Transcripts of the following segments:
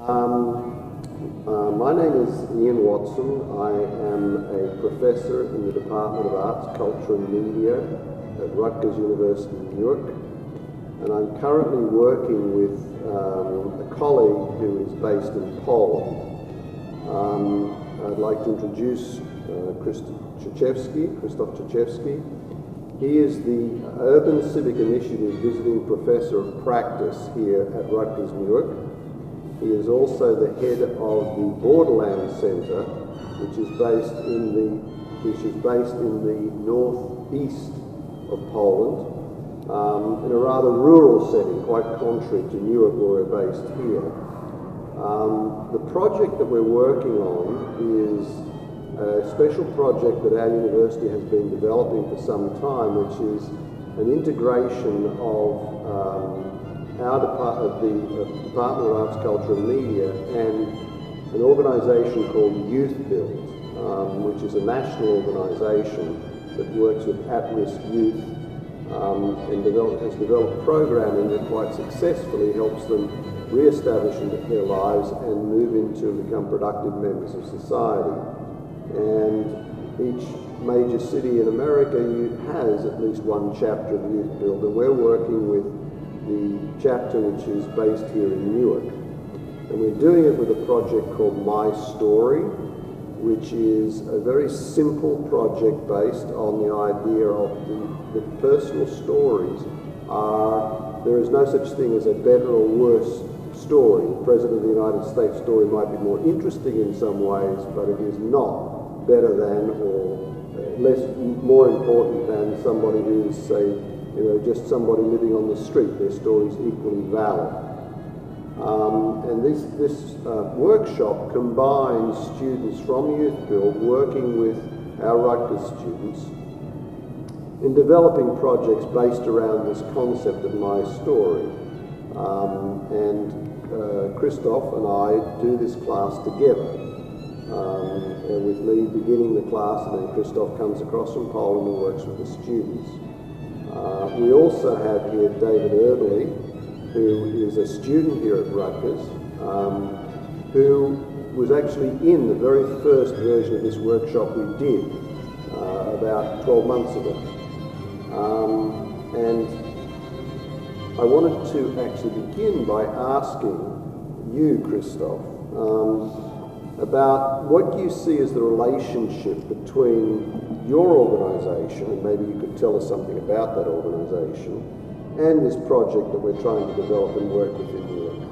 My name is Ian Watson. I am a professor in the Department of Arts, Culture and Media at Rutgers University in Newark, and I'm currently working with a colleague who is based in Poland. I'd like to introduce Krzysztof Czyżewski. He is the Urban Civic Initiative Visiting Professor of Practice here at Rutgers Newark. He is also the head of the Borderland Centre, which is based in the northeast of Poland, in a rather rural setting, quite contrary to Newark where we're based here. The project that we're working on is a special project that our university has been developing for some time, which is an integration of the Department of Arts, Culture and Media and an organisation called Youth Build, which is a national organisation that works with at-risk youth and has developed programming that quite successfully helps them re-establish their lives and move into and become productive members of society. And each major city in America has at least one chapter of Youth Build, and we're working with the chapter which is based here in Newark. And we're doing it with a project called My Story, which is a very simple project based on the idea of the personal stories there is no such thing as a better or worse story. The President of the United States story might be more interesting in some ways, but it is not better than or more important than somebody who is, say, just somebody living on the street. Their story is equally valid. And this workshop combines students from Youth Build working with our Rutgers students in developing projects based around this concept of my story. And Krzysztof and I do this class together, with me beginning the class, and then Krzysztof comes across from Poland and works with the students. We also have here David Earley, who is a student here at Rutgers, who was actually in the very first version of this workshop we did about 12 months ago. And I wanted to actually begin by asking you, Krzysztof, about what you see as the relationship between your organisation, and maybe you could tell us something about that organisation, and this project that we're trying to develop and work with in Europe.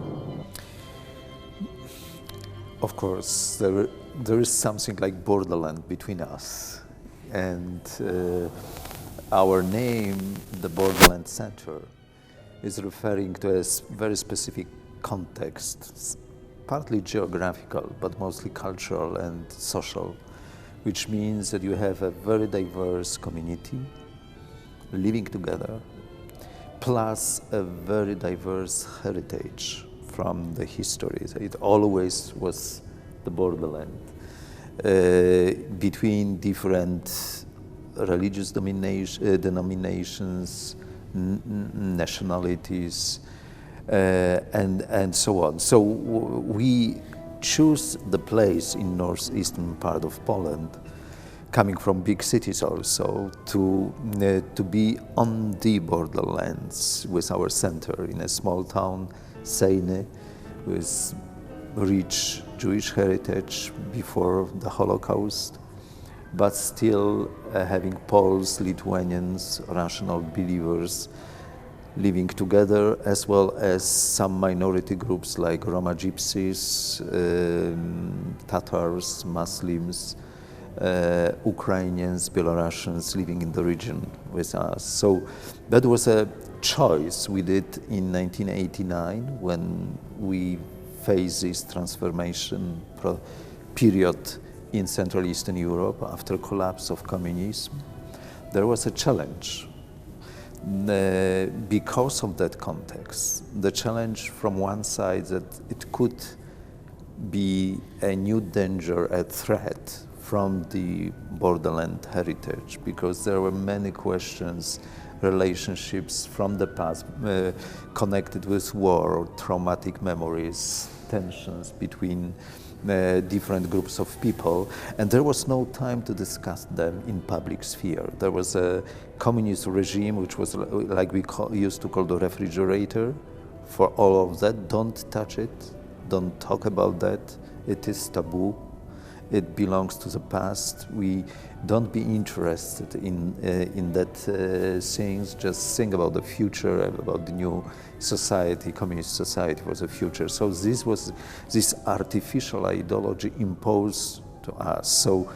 Of course, there is something like Borderland between us, and our name, the Borderland Centre, is referring to a very specific context, partly geographical, but mostly cultural and social, which means that you have a very diverse community living together, plus a very diverse heritage from the history. It always was the borderland between different religious denominations, nationalities, and so on. So we choose the place in northeastern part of Poland, coming from big cities also, to be on the borderlands with our center in a small town, Sejny, with rich Jewish heritage before the Holocaust, but still having Poles, Lithuanians, rational believers living together, as well as some minority groups like Roma Gypsies, Tatars, Muslims, Ukrainians, Belarusians living in the region with us. So that was a choice we did in 1989 when we faced this transformation period in Central Eastern Europe after collapse of communism. There was a challenge. Because of that context, the challenge from one side that it could be a new danger, a threat from the borderland heritage, because there were many questions, relationships from the past connected with war, traumatic memories, tensions between different groups of people, and there was no time to discuss them in public sphere. There was a communist regime which was like used to call the refrigerator for all of that. Don't touch it, don't talk about that, it is taboo. It belongs to the past. We don't be interested in that things. Just think about the future, about the new society, communist society for the future. So this was this artificial ideology imposed to us. So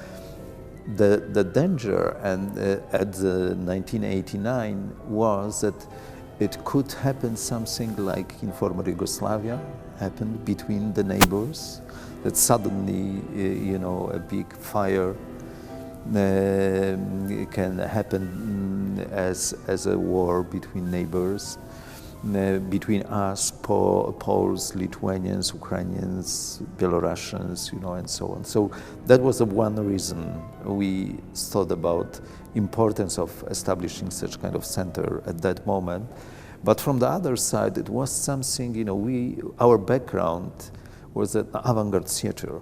the danger and at the 1989 was that it could happen something like in former Yugoslavia happened between the neighbors. That suddenly, a big fire can happen as a war between neighbors, between us, Poles, Lithuanians, Ukrainians, Belarusians, and so on. So that was the one reason we thought about importance of establishing such kind of center at that moment. But from the other side, it was something, our background was an avant-garde theater,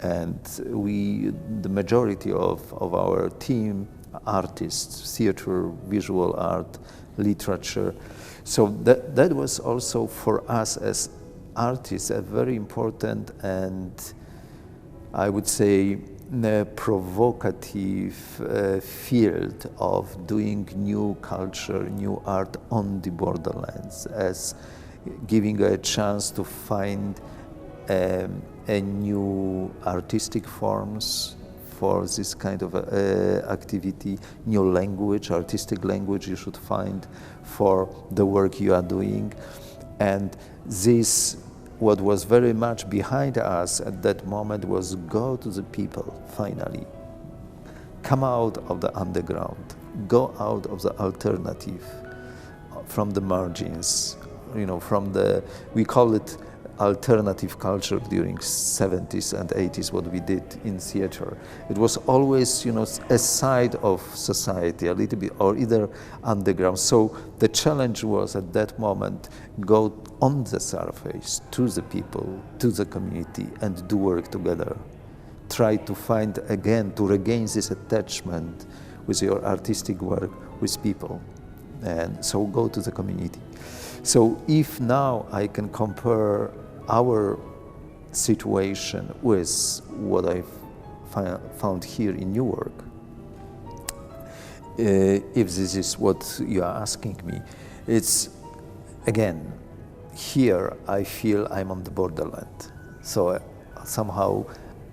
and the majority of our team, artists, theater, visual art, literature. So that was also for us as artists a very important and I would say provocative field of doing new culture, new art on the borderlands, as giving a chance to find a new artistic forms for this kind of activity, new language, artistic language you should find for the work you are doing. And this, what was very much behind us at that moment was go to the people, finally. Come out of the underground, go out of the alternative, from the margins, from the, we call it alternative culture during 70s and 80s, what we did in theater. It was always, a side of society, a little bit, or either underground. So the challenge was at that moment, go on the surface, to the people, to the community, and do work together. Try to find again, to regain this attachment with your artistic work with people. And so go to the community. So if now I can compare our situation with what I've found here in Newark, if this is what you are asking me, it's, again, here I feel I'm on the borderland. So somehow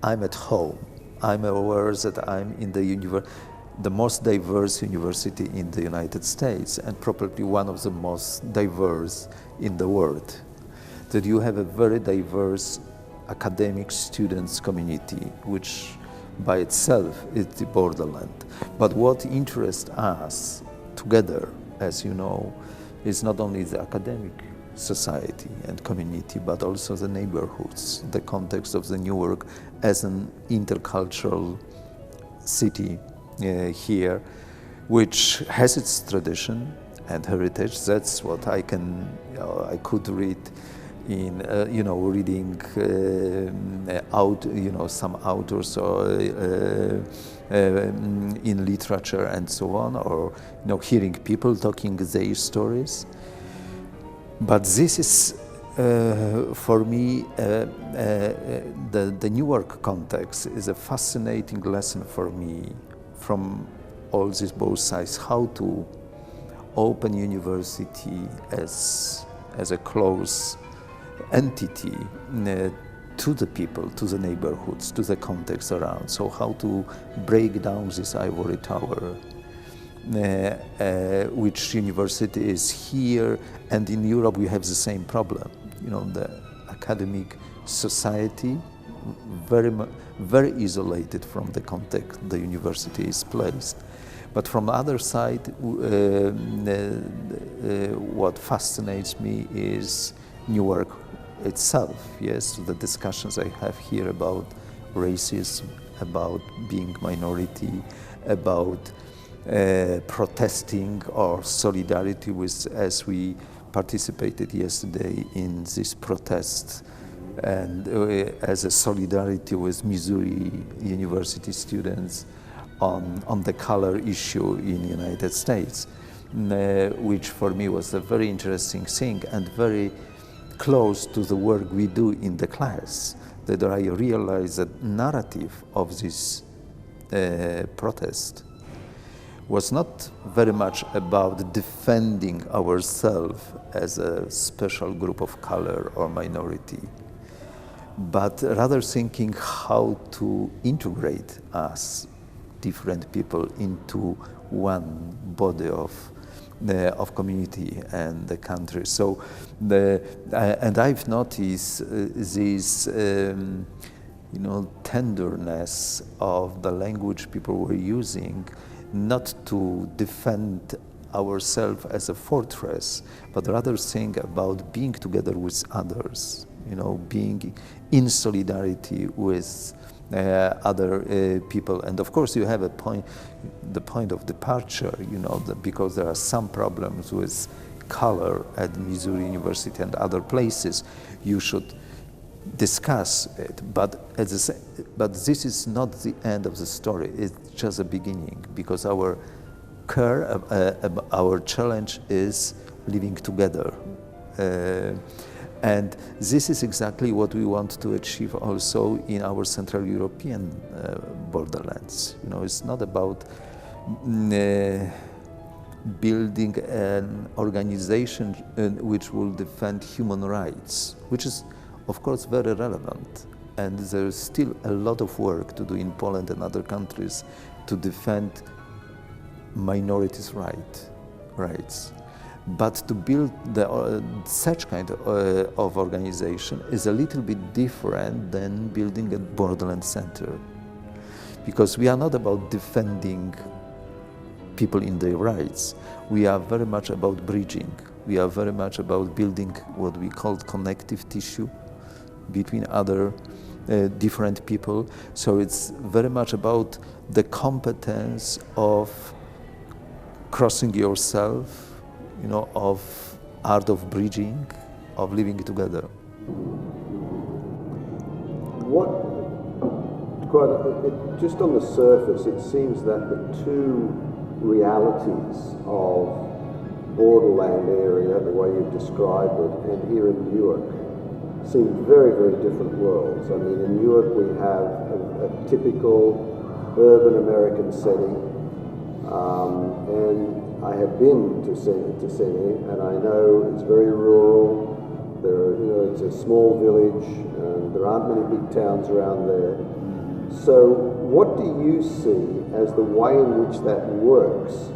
I'm at home. I'm aware that I'm in the most diverse university in the United States and probably one of the most diverse in the world. That you have a very diverse academic students community, which by itself is the borderland. But what interests us together, as you know, is not only the academic society and community, but also the neighborhoods, the context of the Newark as an intercultural city here, which has its tradition and heritage. That's what I could read in reading some authors or in literature and so on, or hearing people talking their stories. But this is for me the Newark context is a fascinating lesson for me from all these both sides, how to open university as a close entity to the people, to the neighborhoods, to the context around. So how to break down this ivory tower, which university is here, and in Europe we have the same problem. The academic society, very isolated from the context the university is placed. But from the other side, what fascinates me is Newark itself, yes, the discussions I have here about racism, about being minority, about protesting or solidarity with, as we participated yesterday in this protest and as a solidarity with Missouri University students on the color issue in the United States, which for me was a very interesting thing and very close to the work we do in the class, that I realized that narrative of this protest was not very much about defending ourselves as a special group of color or minority, but rather thinking how to integrate us, different people, into one body of community and the country. So, and I've noticed this, tenderness of the language people were using, not to defend ourselves as a fortress, but rather think about being together with others, being in solidarity with other people. And of course you have the point of departure, because there are some problems with color at Missouri University and other places. You should discuss it, but this is not the end of the story. It's just a beginning, because our our challenge is living together. And this is exactly what we want to achieve also in our Central European borderlands. It's not about building an organization which will defend human rights, which is, of course, very relevant. And there's still a lot of work to do in Poland and other countries to defend minorities' rights. But to build such kind of organization is a little bit different than building a Borderland Centre, because we are not about defending people in their rights. We are very much about bridging. We are very much about building what we call connective tissue between other different people. So it's very much about the competence of crossing yourself, of art of bridging, of living together. Just on the surface, it seems that the two realities of borderland area, the way you've described it, and here in Newark, seem very, very different worlds. I mean, in Newark we have a typical urban American setting, and I have been to Sene, and I know it's very rural. It's a small village, and there aren't many big towns around there. So, what do you see as the way in which that works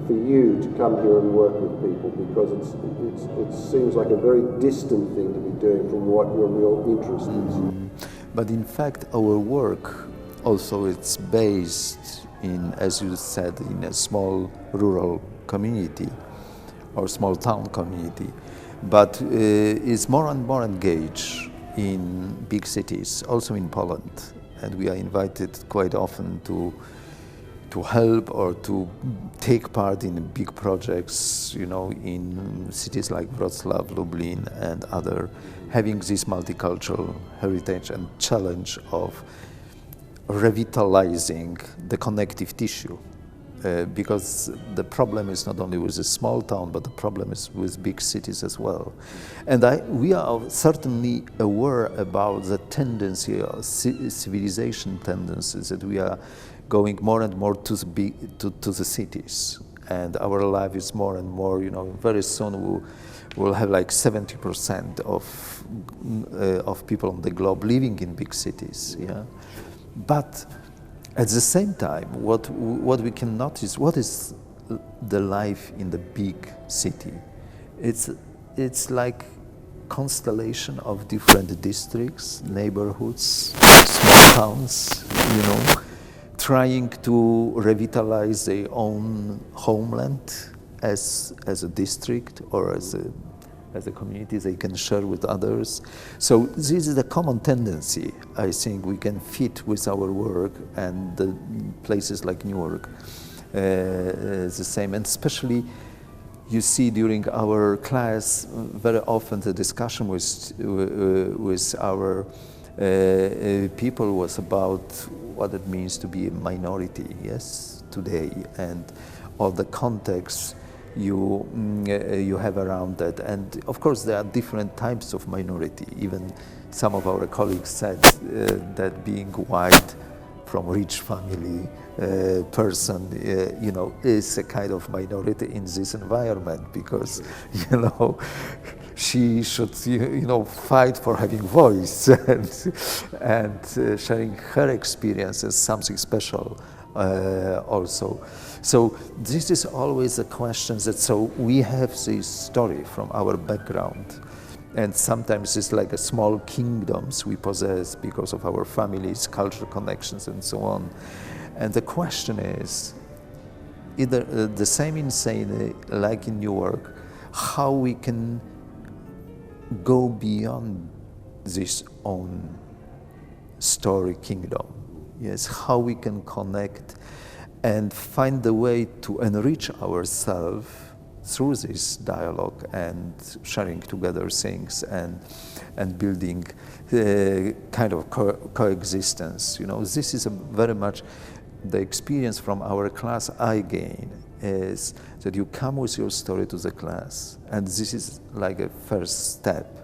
for you to come here and work with people? Because it seems like a very distant thing to be doing from what your real interest is. But in fact, our work also it's based in, as you said, in a small rural community or small town community, but is more and more engaged in big cities, also in Poland, and we are invited quite often to help or to take part in big projects, in cities like Wrocław, Lublin, and other, having this multicultural heritage and challenge of revitalizing the connective tissue, because the problem is not only with a small town, but the problem is with big cities as well. And we are certainly aware about the tendency, civilization tendencies, that we are going more and more to the cities, and our life is more and more, very soon we'll have like 70% of people on the globe living in big cities, yeah. But at the same time, what we can notice, what is the life in the big city? It's like constellation of different districts, neighborhoods, small towns, trying to revitalize their own homeland as a district or as a community they can share with others. So this is a common tendency I think we can fit with our work, and the places like Newark the same, and especially you see during our class, very often the discussion with our people was about what it means to be a minority, yes, today, and all the context you have around that. And of course there are different types of minority. Even some of our colleagues said that being white from rich family person, you know, is a kind of minority in this environment, because, you know, she should, you know, fight for having voice and sharing her experience as something special also. So this is always a question that, so we have this story from our background, and sometimes it's like a small kingdoms we possess because of our families, cultural connections, and so on. And the question is, either the same in Sydney, like in Newark, how we can go beyond this own story kingdom. Yes, how we can connect and find the way to enrich ourselves through this dialogue and sharing together things and building kind of coexistence. You know, this is a very much the experience from our class I gain, is that you come with your story to the class, and this is like a first step.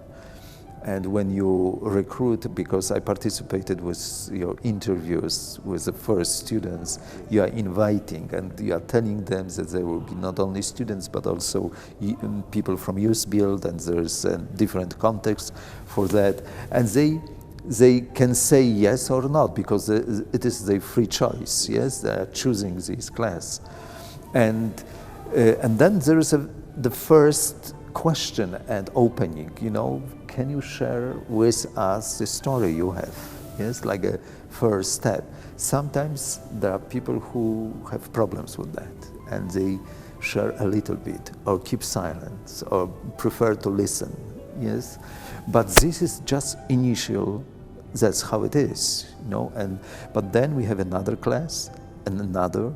And when you recruit, because I participated with your interviews with the first students, you are inviting and you are telling them that there will be not only students but also people from Youth Build, and there's a different context for that. And they can say yes or not, because it is their free choice. Yes, they are choosing this class. And then there is the first question and opening, you know, can you share with us the story you have? Yes, like a first step. Sometimes there are people who have problems with that, and they share a little bit, or keep silence, or prefer to listen, yes? But this is just initial, that's how it is, you know, but then we have another class, and another,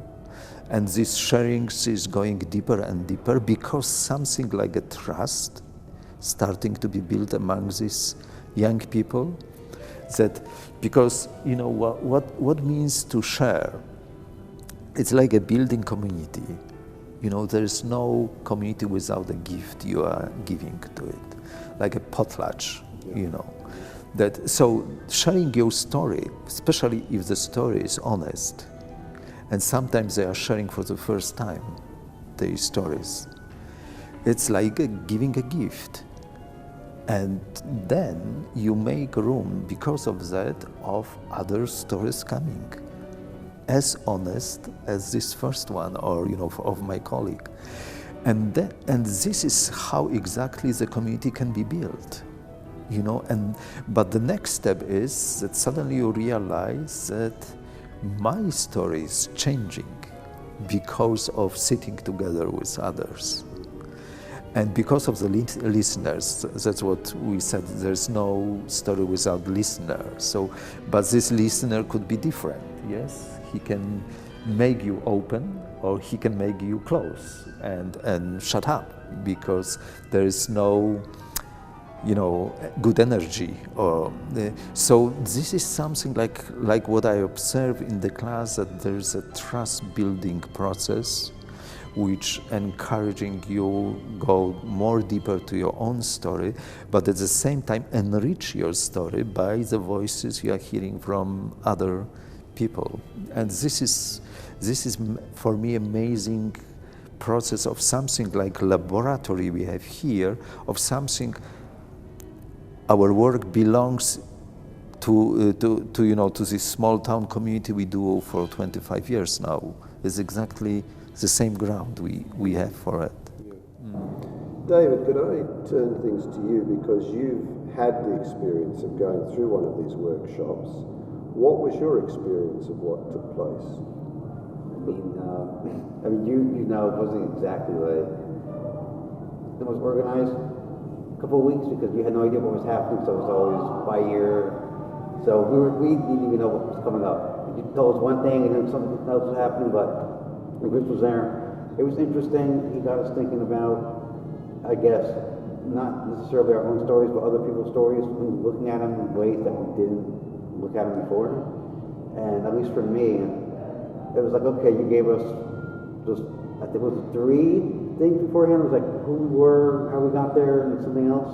and this sharing is going deeper and deeper, because something like a trust starting to be built among these young people, that, because, you know, what means to share? It's like a building community. You know, there is no community without a gift you are giving to it, like a potlatch, you know. That, so sharing your story, especially if the story is honest, and sometimes they are sharing for the first time their stories, it's like giving a gift. And then you make room, because of that, of other stories coming, as honest as this first one, or, you know, of my colleague. And this is how exactly the community can be built, you know. But the next step is that suddenly you realize that my story is changing because of sitting together with others. And because of the listeners, that's what we said, there's no story without listener. So, but this listener could be different, yes? He can make you open, or he can make you close and shut up, because there is no, you know, good energy. So this is something like what I observe in the class, that there's a trust-building process, which encouraging you go more deeper to your own story, but at the same time enrich your story by the voices you are hearing from other people. And this is for me amazing process of something like laboratory we have here, of something. Our work belongs to you know, to this small town community we do for 25 years now. It's exactly the same ground we have for it. Yeah. David, could I turn things to you, because you've had the experience of going through one of these workshops. What was your experience of what took place? I mean, you know, it wasn't exactly like it was organized a couple of weeks, because we had no idea what was happening, so it was always by ear. So we didn't even know what was coming up. You told us one thing, and then something else was happening, but the group was there. it was interesting. He got us thinking about, I guess, not necessarily our own stories, but other people's stories, looking at them in ways that we didn't look at them before. And at least for me, it was like, okay, you gave us just, I think it was 3 things beforehand. It was like who we were, how we got there, and something else.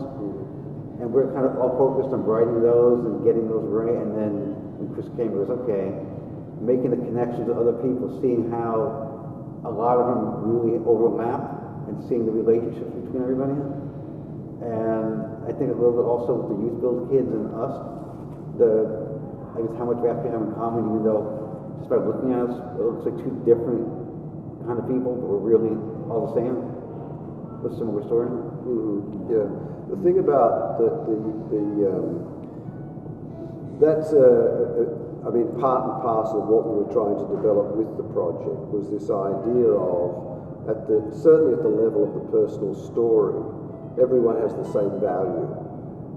And we're kind of all focused on writing those and getting those right. And then when Chris came, it was okay, making the connections with other people, seeing how a lot of them really overlap, and seeing the relationships between everybody. And I think a little bit also with the youth build kids and us, I guess how much we actually have in common, even though just by looking at us, it looks like 2 different kind of people, but we're really all the same. With a similar story. Yeah. The thing about that's I mean, part and parcel of what we were trying to develop with the project was this idea of, certainly at the level of the personal story, everyone has the same value.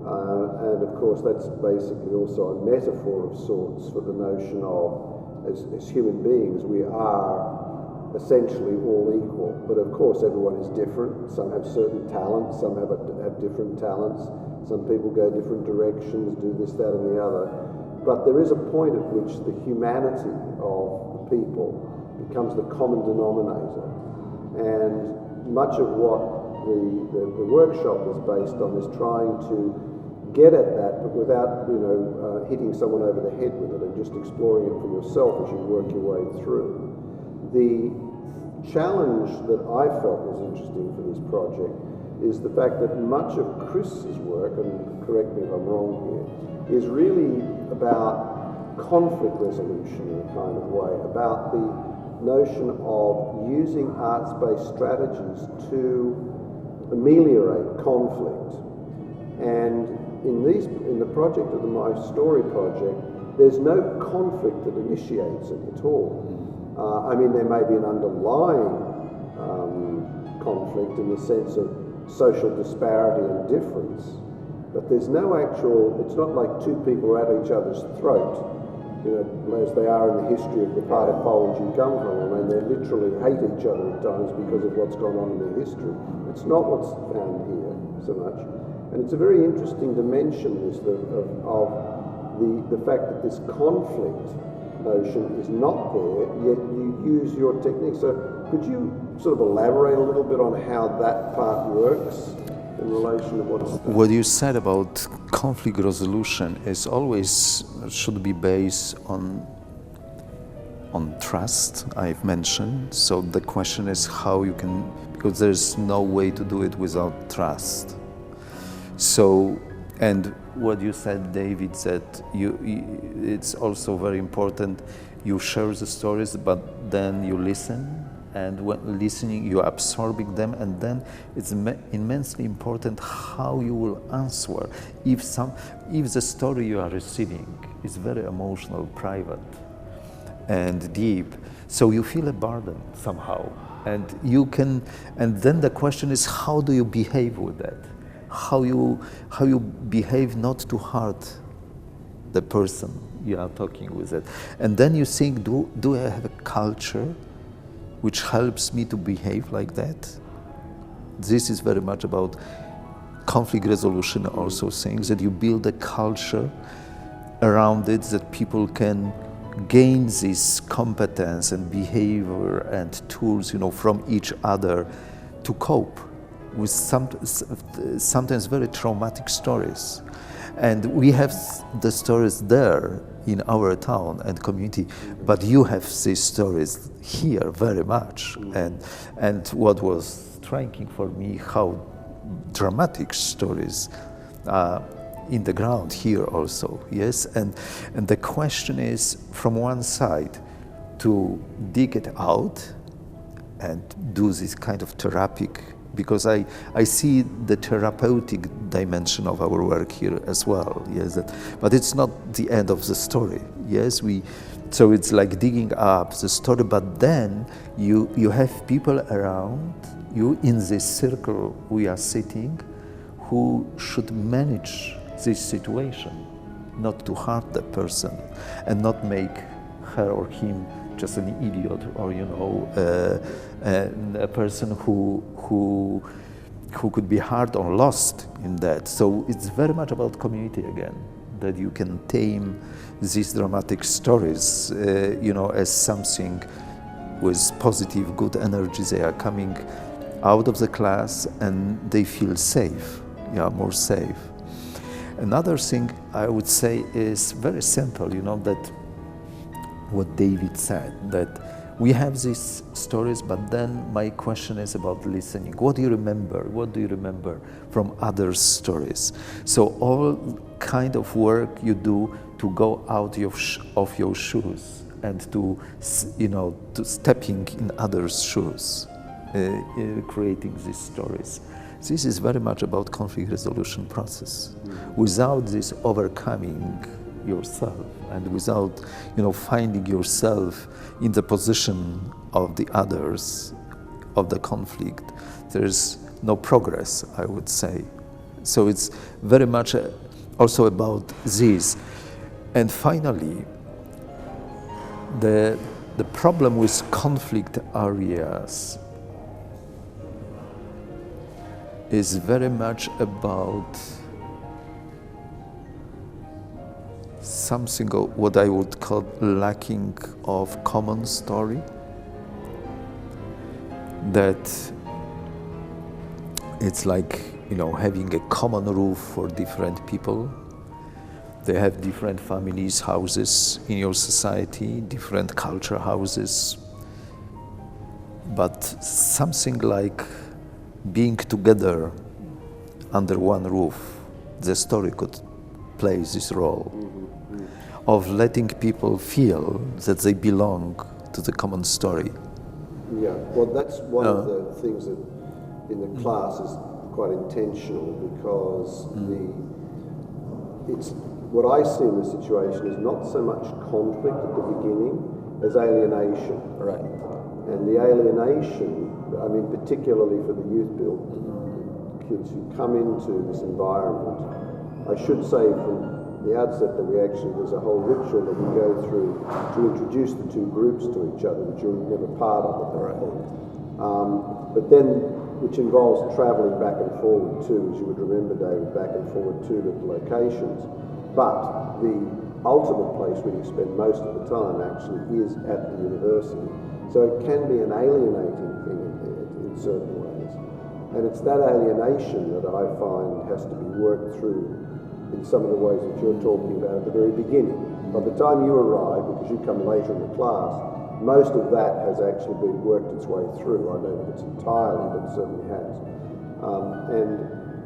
And of course that's basically also a metaphor of sorts for the notion of, as human beings, we are essentially all equal. But of course everyone is different. Some have certain talents, some have different talents, some people go different directions, do this, that and the other. But there is a point at which the humanity of the people becomes the common denominator. And much of what the workshop is based on is trying to get at that, but without hitting someone over the head with it, and just exploring it for yourself as you work your way through. The challenge that I felt was interesting for this project is the fact that much of Chris's work, and correct me if I'm wrong here, is really about conflict resolution in a kind of way, about the notion of using arts-based strategies to ameliorate conflict. And in the project of the My Story project, there's no conflict that initiates it at all. I mean, there may be an underlying conflict in the sense of social disparity and difference, but there's no actual, it's not like 2 people are at each other's throat, as they are in the history of the part of Poland you come from. I mean, they literally hate each other at times because of what's gone on in their history. It's not what's found here so much. And it's a very interesting dimension of the fact that this conflict notion is not there, yet you use your technique. So could you sort of elaborate a little bit on how that part works in relation to what you said about conflict resolution is always should be based on trust, I've mentioned. So the question is how you can, because there's no way to do it without trust. So, and what you said, David, said it's also very important. You share the stories, but then you listen, and when listening, you're absorbing them, and then it's immensely important how you will answer. If the story you are receiving is very emotional, private, and deep, so you feel a burden somehow, and you can. And then the question is, how do you behave with that? How you behave not to hurt the person you are talking with it. And then you think, do I have a culture which helps me to behave like that? This is very much about conflict resolution, also things that you build a culture around it, that people can gain this competence and behavior and tools, from each other to cope with sometimes very traumatic stories. And we have the stories there in our town and community, but you have these stories here very much. And what was striking for me, how dramatic stories in the ground here also, yes? And the question is, from one side, to dig it out and do this kind of therapeutic, because I see the therapeutic dimension of our work here as well, yes. But it's not the end of the story, yes. So it's like digging up the story, but then you have people around you in this circle we are sitting, who should manage this situation, not to hurt the person and not make her or him just an idiot, or a person who could be hard or lost in that. So it's very much about community again, that you can tame these dramatic stories, as something with positive, good energy. They are coming out of the class and they feel safe, more safe. Another thing I would say is very simple, that what David said, that we have these stories, but then my question is about listening. What do you remember? What do you remember from other stories? So all kind of work you do to go out of your shoes and to stepping in others' shoes, creating these stories. This is very much about conflict resolution process. Without this overcoming yourself and without finding yourself in the position of the others, of the conflict, there's no progress, I would say. So it's very much also about this. And finally, the problem with conflict areas is very much about something what I would call lacking of common story. That it's like, having a common roof for different people. They have different families, houses in your society, different culture houses. But something like being together under one roof, the story could play this role of letting people feel that they belong to the common story. Yeah, well, that's one of the things that in the class is quite intentional, because what I see in the situation is not so much conflict at the beginning as alienation. Right. And the alienation, particularly for the youth build kids who come into this environment, I should say from the outset that there's a whole ritual that we go through to introduce the two groups to each other, which you're never part of at that point. But then, which involves travelling back and forward too, as you would remember, David, back and forward to the locations. But the ultimate place where you spend most of the time actually is at the university. So it can be an alienating thing in certain ways. And it's that alienation that I find has to be worked through in some of the ways that you're talking about at the very beginning. By the time you arrive, because you come later in the class, most of that has actually been worked its way through. I don't know if it's entirely, but it certainly has. And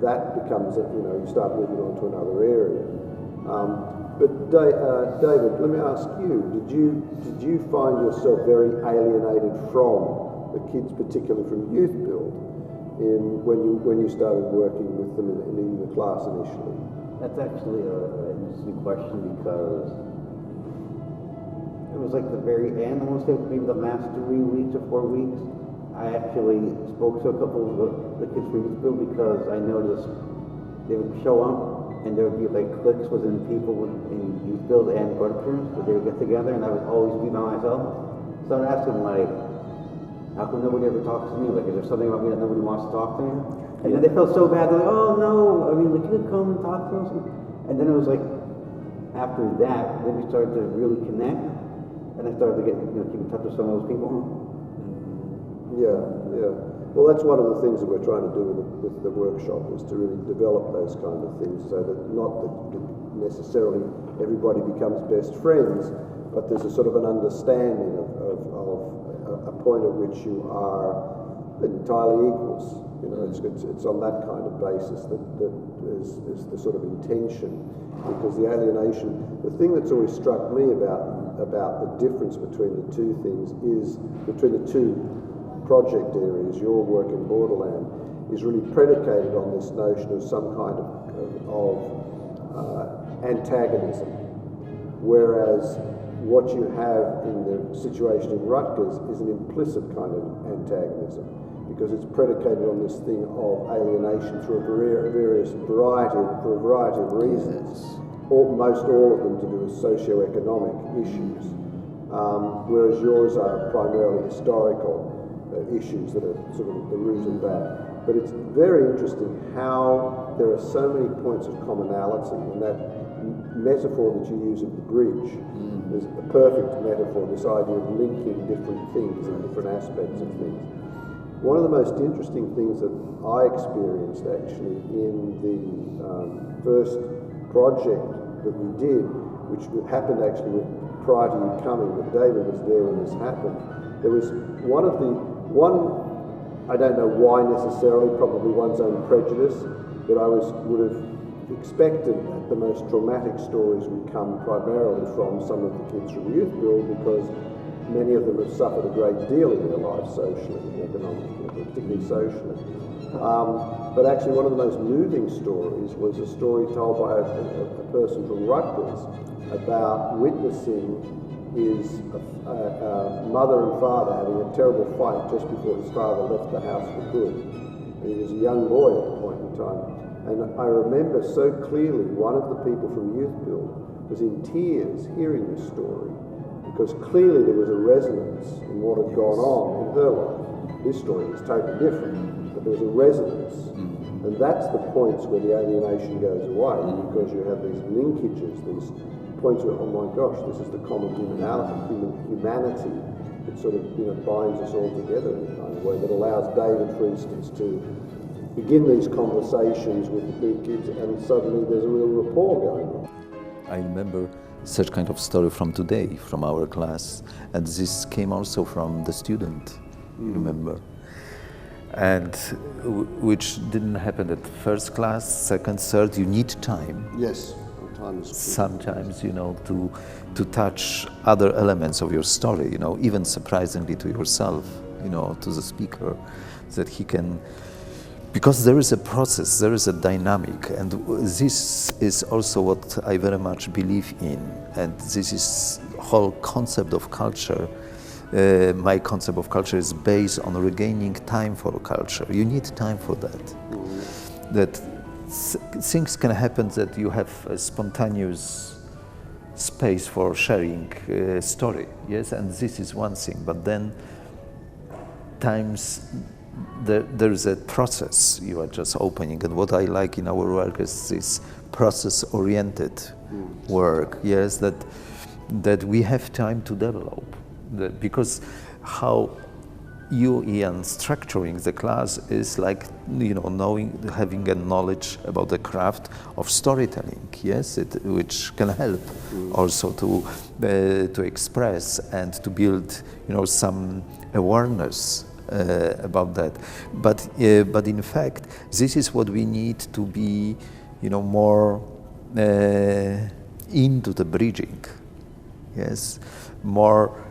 that becomes, you start moving on to another area. But David, let me ask you, did you find yourself very alienated from the kids, particularly from Youth Build, when you started working with them in the class initially? That's actually an interesting question, because it was like the very end, I want to say maybe the last 3 weeks or 4 weeks, I actually spoke to a couple of the kids from Youth Build, because I noticed they would show up and there would be like cliques within people in Youth Build and Borderlands that they would get together, and I would always be by myself. So I would ask them, like, how come nobody ever talks to me? Like, is there something about me that nobody wants to talk to me? And then they felt so bad, they're like, oh no, you could come and talk to us. And then it was like, after that, then we started to really connect, and I started to keep in touch with some of those people. Yeah. Well, that's one of the things that we're trying to do with the workshop, is to really develop those kind of things, so that not that necessarily everybody becomes best friends, but there's a sort of an understanding of a point at which you are entirely equals. It's on that kind of basis that is the sort of intention, because the alienation, the thing that's always struck me about the difference between the two things is, between the two project areas, your work in Borderland, is really predicated on this notion of some kind of antagonism, whereas what you have in the situation in Rutgers is an implicit kind of antagonism, because it's predicated on this thing of alienation through for a variety of reasons. Most all of them to do with socio-economic issues. whereas yours are primarily historical issues that are sort of the root of that. But it's very interesting how there are so many points of commonality, and that metaphor that you use of the bridge is a perfect metaphor, this idea of linking different things and different aspects of things. One of the most interesting things that I experienced actually in the first project that we did, which happened actually prior to you coming, but David was there when this happened, there was I don't know why necessarily, probably one's own prejudice, but I would have expected that the most traumatic stories would come primarily from some of the kids from Youth Build, because many of them have suffered a great deal in their life socially and economically, particularly socially. But actually one of the most moving stories was a story told by a person from Rutgers about witnessing his mother and father having a terrible fight just before his father left the house for good. And he was a young boy at the point in time. And I remember so clearly one of the people from Youth Build was in tears hearing this story, because clearly there was a resonance in what had gone on in her life. This story was totally different, but there was a resonance. And that's the points where the alienation goes away, because you have these linkages, these points where, oh my gosh, this is the common humanity that sort of binds us all together in a kind of way, that allows David, for instance, to begin these conversations with the big kids, and suddenly there's a real rapport going on. I remember such kind of story from today, from our class, and this came also from the student, you remember? And which didn't happen at first class, second, third, you need time. Yes. Sometimes, to touch other elements of your story, even surprisingly to yourself, to the speaker, that he can, because there is a process, there is a dynamic, and this is also what I very much believe in, and this is whole concept of culture. My concept of culture is based on regaining time for culture. You need time for that. That things can happen, that you have a spontaneous space for sharing a story, yes, and this is one thing, but then times there is a process you are just opening, and what I like in our work is this process-oriented work, yes, that we have time to develop, because how you, Ian, structuring the class is like, having a knowledge about the craft of storytelling, yes, which can help also to express and to build, some awareness about that. But in fact, this is what we need to be, more into the bridging, yes, more,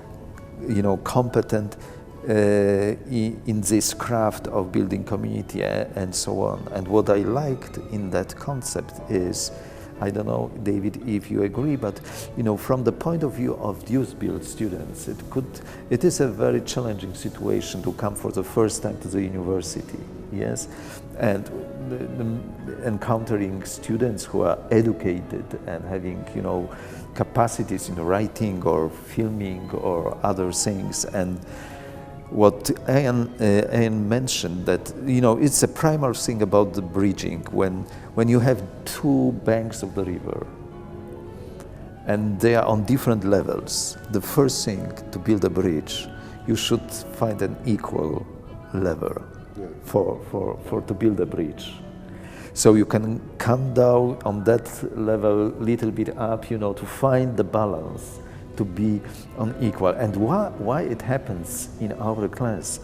competent in this craft of building community and so on. And what I liked in that concept is, I don't know, David, if you agree, but from the point of view of Youth Build students, it is a very challenging situation to come for the first time to the university, yes, and encountering students who are educated and having, capacities in writing or filming or other things. And what Ian mentioned, that it's a primal thing about the bridging, when you have two banks of the river and they are on different levels. The first thing to build a bridge, you should find an equal level for to build a bridge. So you can come down on that level, little bit up, to find the balance, to be unequal. And why it happens in our class?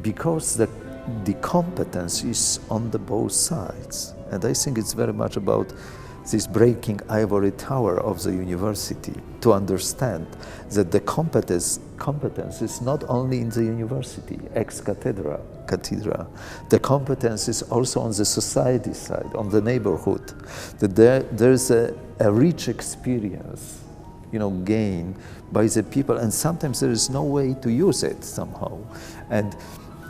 Because the competence is on the both sides. And I think it's very much about this breaking ivory tower of the university, to understand that the competence is not only in the university, ex cathedra. The competence is also on the society side, on the neighborhood. That there's a rich experience, gained by the people, and sometimes there is no way to use it somehow. And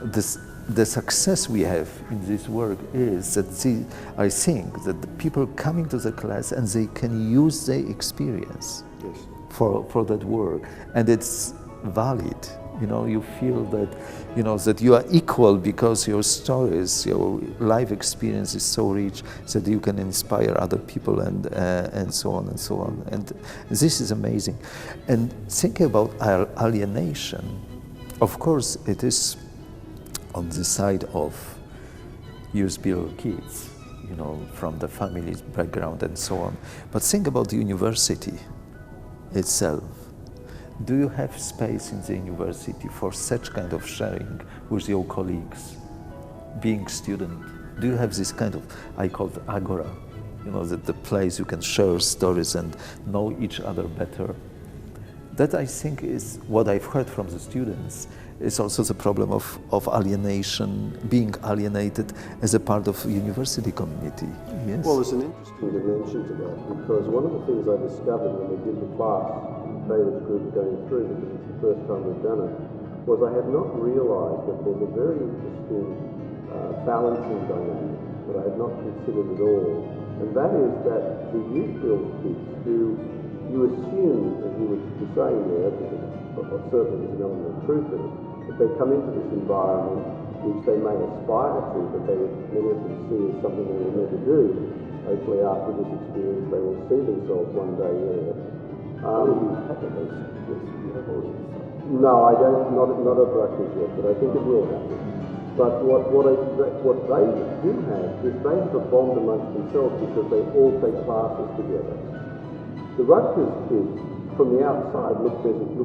the success we have in this work is that I think that the people coming to the class and they can use their experience for that work, and it's valid. You know, you feel that, you know, that you are equal because your stories, your life experience is so rich that you can inspire other people, and so on and so on. And this is amazing. And thinking about alienation, of course, it is on the side of youth-built kids, you know, from the family's background and so on. But think about the university itself. Do you have space in the university for such kind of sharing with your colleagues, being student? Do you have this kind of, I call it agora, you know, the place you can share stories and know each other better? That, I think, is what I've heard from the students. It's also the problem of alienation, being alienated as a part of university community. Yes. Well, there's an interesting dimension to that, because one of the things I discovered when we did the class, David's group going through, because it's the first time we've done it, was I had not realised that there's a very interesting balancing dynamic that I had not considered at all, and that is that the youth-built kids who you assume, as you were saying there, because certainly there's an element of truth in it, that they come into this environment which they may aspire to, but many of them see as something they will never do. Hopefully after this experience they will see themselves one day there. No, I don't, not at Rutgers yet, but I think it will happen. But what they do have is they have a bond amongst themselves because they all take classes together. The Rutgers kids, from the outside, look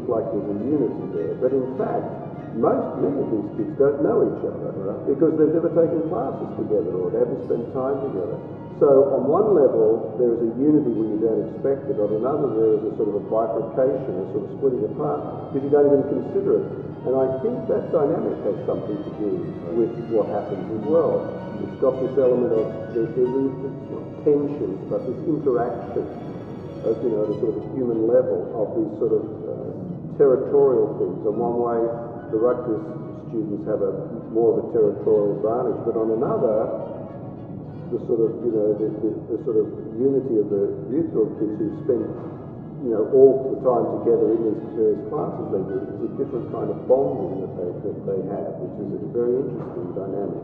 like there's a unity there, but in fact, many of these kids don't know each other because they've never taken classes together or they haven't spent time together. So on one level, there is a unity where you don't expect it. On another, there is a sort of a bifurcation, a sort of splitting apart, because you don't even consider it. And I think that dynamic has something to do with what happens as well. It's got this element of, it's not tension, but this interaction, you know, at a sort of a human level of these sort of territorial things. On one way, the Rutgers students have more of a territorial advantage, but on another, the sort of, you know, the sort of unity of the youth-built kids who spend, you know, all the time together in these various classes they do, is a different kind of bonding that they have, which is a very interesting dynamic,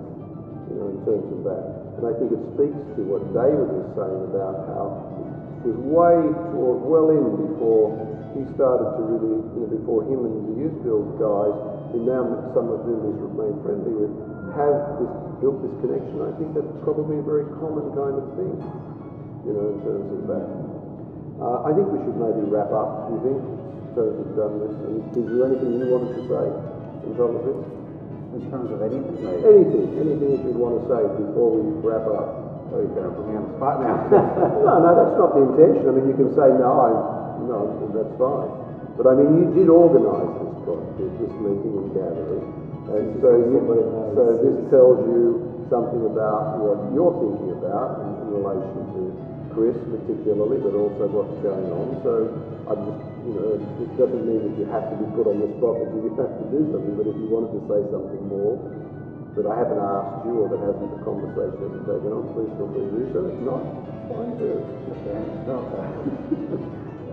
you know, in terms of that. And I think it speaks to what David was saying about how it was way well in before he started to really, you know, before him and the youth-built guys, who now some of whom he's remained friendly with, have built this connection. I think that's probably a very common kind of thing, you know, in terms of that. I think we should maybe wrap up, do you think, in terms of done this? And is there anything you wanted to say in terms of this? In terms of anything, maybe? Anything that you'd want to say before we wrap up? Oh, you're going to put me on the spot now. No, that's not the intention. I mean, you can say, no, that's fine. But I mean, you did organise this project, this meeting and gathering. And so this tells you something about what you're thinking about in relation to Chris particularly, but also what's going on. So I'm just, you know, it doesn't mean that you have to be put on the spot that you have to do something, but if you wanted to say something more that I haven't asked you or that hasn't the conversation hasn't taken on, please feel free to do so. If not, fine too. Okay. No,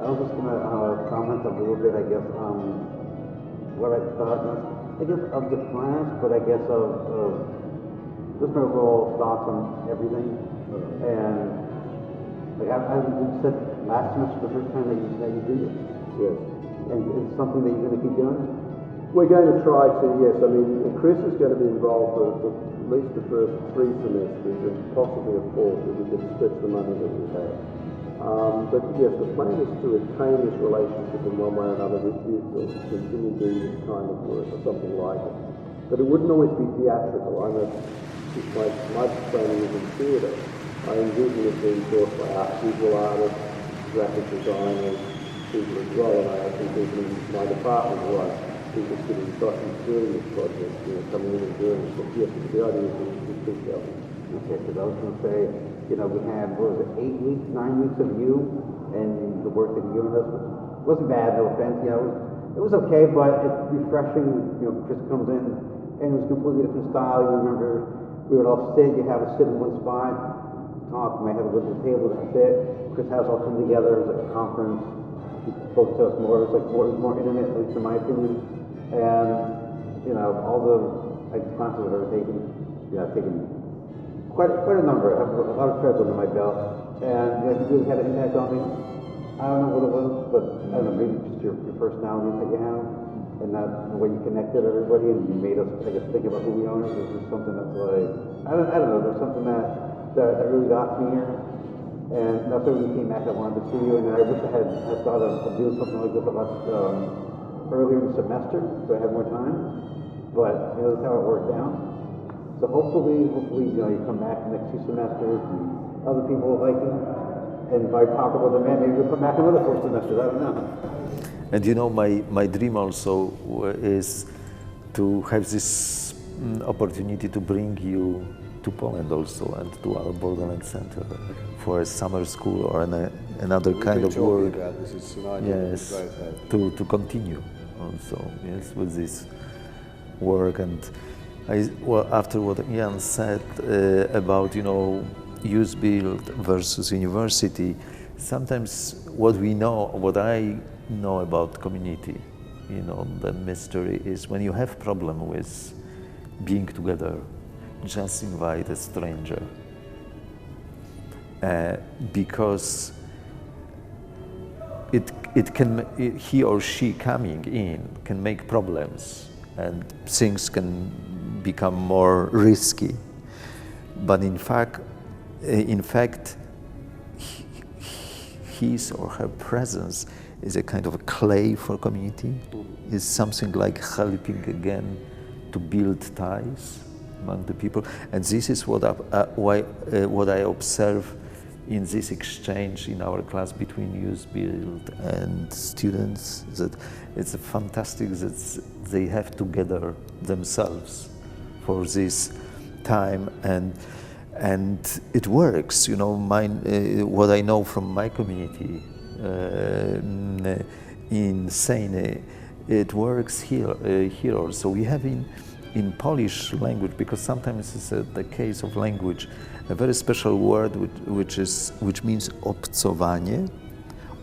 I was just going to comment a little bit, I guess, on what I thought, I guess, of the plans, but I guess of just my overall thoughts on everything. And like you said last semester, the first time that you did it. Yes. And it's something that you're going to keep doing? We're going to try to, yes. I mean, Chris is going to be involved for at least the first 3 semesters and possibly a 4th if we can stretch the money that we have. But yes, the plan is to retain this relationship in one way or another with youth, or continue doing this kind of work or something like it. But it wouldn't always be theatrical. My training is in theatre. I envision it being taught by visual artists, graphic designers, people as well, and I have some people in my department who are interested in doing this project, you know, coming in and doing it. But yes, the idea is to keep going. Okay, because I was going to say, you know, we had, 9 weeks of you and the work that you and us wasn't bad, no offense, you know, it was okay, but it's refreshing, you know, Chris comes in and it was a completely different style. You remember, we would all sit, you have us sit in one spot, talk, we might have a little table to sit. Chris has us all come together as a conference, spoke to us more. It was like more intimate, at least in my opinion. And you know, all the classes I've ever taken, I've taken quite a number. I have a lot of credits under my belt, and you know, it really had an impact on me. I don't know what it was, but I don't know, maybe just your personality that you have, and that the way you connected everybody, and you made us, I guess, think about who we are. This is something that's like, I don't know, there's something that really got me here. And that's when we came back, I wanted to see you, and I wish I had thought of doing something like this a lot earlier in the semester, so I had more time. But you know, that's how it worked out. So hopefully, you know, you come back the next 2 semesters, and other people will like you. And by popular demand, maybe you'll come back another 4 semesters. I don't know. And you know, my dream also is to have this opportunity to bring you to Poland also, and to our Borderland Centre for a summer school or another kind of work. About this. It's an idea yes, we both have. to continue also, yes, with this work. And well, after what Ian said about, you know, youth build versus university, sometimes what I know about community, you know, the mystery is when you have problem with being together, just invite a stranger, because he or she coming in can make problems, and things can become more risky. But in fact, his or her presence is a kind of a clay for community. Is something like helping again to build ties among the people, and this is what I observe in this exchange in our class between Youth Build and students. That it's fantastic that they have together themselves for this time, and it works. You know, what I know from my community in Sejny, it works here also. We have in Polish language, because sometimes it's the case of language, a very special word which means obcowanie.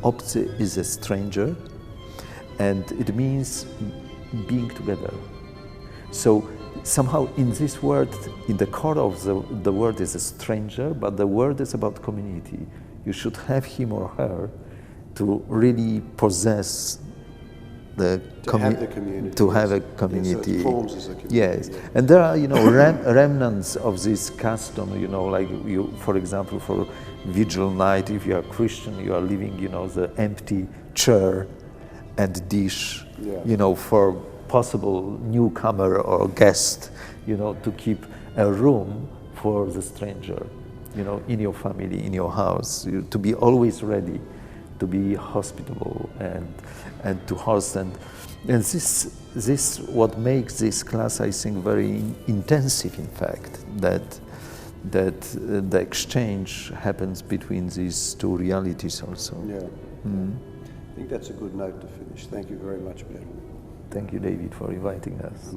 Obcy is a stranger, and it means being together. So somehow in this word, in the core of the word is a stranger, but the word is about community. You should have him or her to really possess to have a community. Yes, so it forms as a community. Yes, yeah. and there are, you know, remnants of this custom. You know, like you, for example, for Vigil night, if you are Christian, you are leaving, you know, the empty chair and dish, Yeah. you know, for possible newcomer or guest, you know, to keep a room for the stranger, you know, in your family, in your house, to be always ready, to be hospitable and to host, and this what makes this class, I think, very intensive. In fact, that the exchange happens between these two realities also. Yeah. I think that's a good note to finish. Thank you very much, Ben. Thank you, David, for inviting us.